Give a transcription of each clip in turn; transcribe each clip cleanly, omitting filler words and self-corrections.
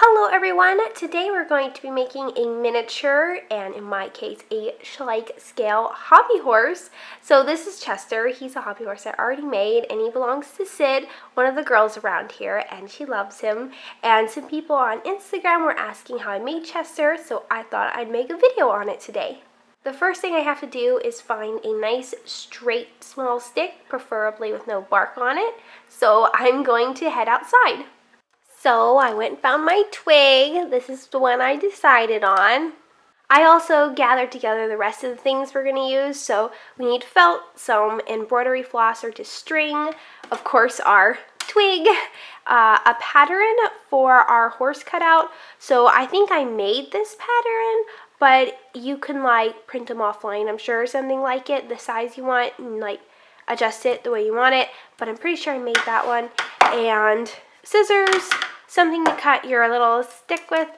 Hello everyone! Today we're going to be making a miniature, and in my case, a Schleich scale hobby horse. So this is Chester. He's a hobby horse I already made, and he belongs to Sid, one of the girls around here, and she loves him. And some people on Instagram were asking how I made Chester, so I thought I'd make a video on it today. The first thing I have to do is find a nice straight small stick, preferably with no bark on it. So I'm going to head outside. So I went and found my twig. This is the one I decided on. I also gathered together the rest of the things we're going to use. So we need felt, some embroidery floss or just string, of course our twig, a pattern for our horse cutout. So I think I made this pattern, but you can like print them offline, I'm sure, or something like it, the size you want, and like adjust it the way you want it. But I'm pretty sure I made that one. And scissors, something to cut your little stick with,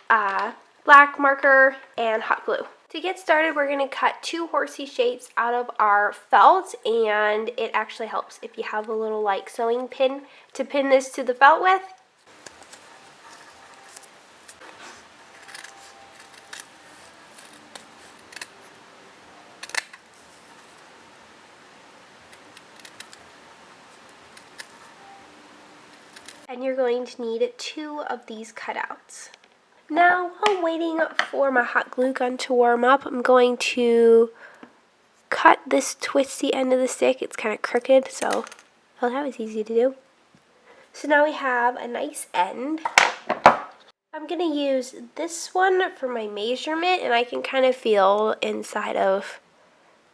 black marker, and hot glue. To get started, we're going to cut two horsey shapes out of our felt, and it actually helps if you have a little like sewing pin to pin this to the felt with. And you're going to need two of these cutouts. Now, while waiting for my hot glue gun to warm up, I'm going to cut this twisty end of the stick. It's kind of crooked, so well, that was easy to do. So now we have a nice end. I'm going to use this one for my measurement, and I can kind of feel inside of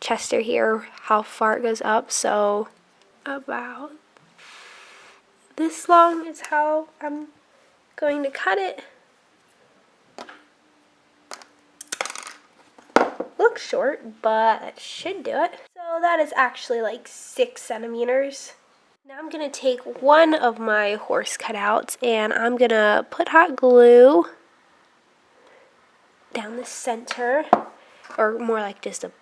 Chester here how far it goes up, so about this long is how I'm going to cut it. Looks short, but that should do it. So that is actually like 6 centimeters. Now I'm going to take one of my horse cutouts and I'm going to put hot glue down the center, or more like just a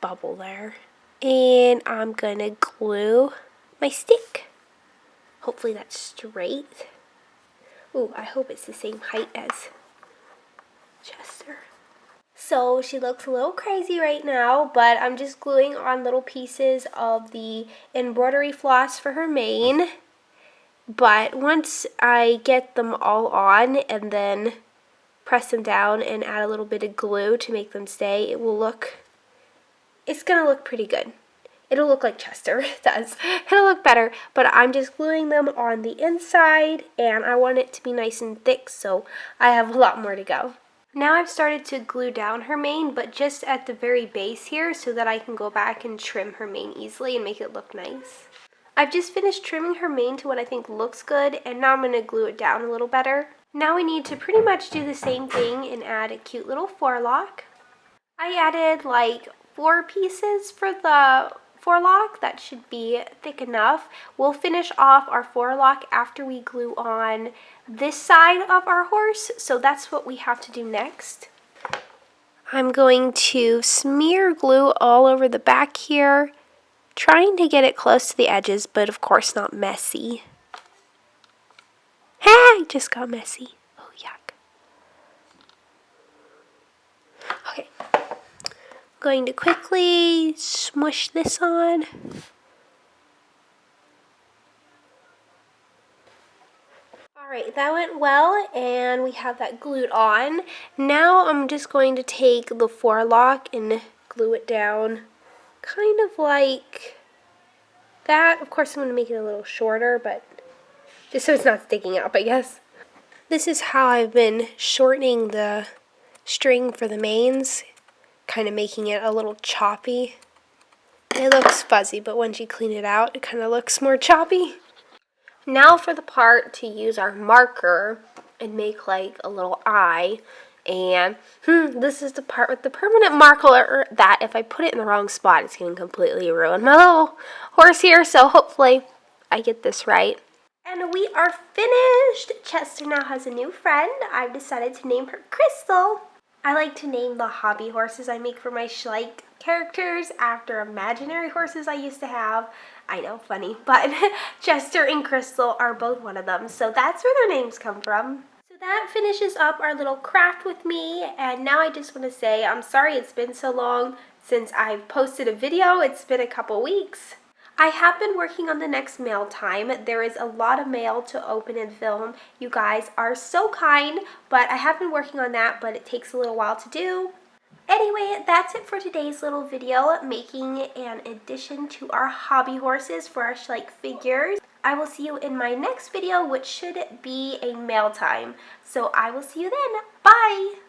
bubble there. And I'm going to glue my stick. Hopefully that's straight. Ooh, I hope it's the same height as Chester. So she looks a little crazy right now, but I'm just gluing on little pieces of the embroidery floss for her mane. But once I get them all on and then press them down and add a little bit of glue to make them stay, it's going to look pretty good. It'll look like Chester, it does. It'll look better, but I'm just gluing them on the inside, and I want it to be nice and thick, so I have a lot more to go. Now I've started to glue down her mane, but just at the very base here so that I can go back and trim her mane easily and make it look nice. I've just finished trimming her mane to what I think looks good, and now I'm going to glue it down a little better. Now we need to pretty much do the same thing and add a cute little forelock. I added like 4 pieces for the forelock. That should be thick enough. We'll finish off our forelock after we glue on this side of our horse, so that's what we have to do next. I'm going to smear glue all over the back here, trying to get it close to the edges, but of course not messy. Ah, it just got messy. Oh, yuck. Okay. Going to quickly smush this on. Alright, that went well, and we have that glued on. Now I'm just going to take the forelock and glue it down kind of like that. Of course I'm going to make it a little shorter, but just so it's not sticking up, I guess. This is how I've been shortening the string for the manes, kind of making it a little choppy. It looks fuzzy, but once you clean it out, it kind of looks more choppy. Now for the part to use our marker and make like a little eye. And this is the part with the permanent marker that if I put it in the wrong spot, it's going to completely ruin my little horse here. So hopefully I get this right. And we are finished. Chester now has a new friend. I've decided to name her Crystal. I like to name the hobby horses I make for my Schleich characters after imaginary horses I used to have. I know, funny, but Chester and Crystal are both one of them, so that's where their names come from. So That finishes up our little craft with me, and now I just want to say I'm sorry it's been so long since I've posted a video. It's been a couple weeks. I have been working on the next mail time. There is a lot of mail to open and film. You guys are so kind, but I have been working on that, but it takes a little while to do. Anyway, that's it for today's little video, making an addition to our hobby horses for our Schleich figures. I will see you in my next video, which should be a mail time. So I will see you then. Bye!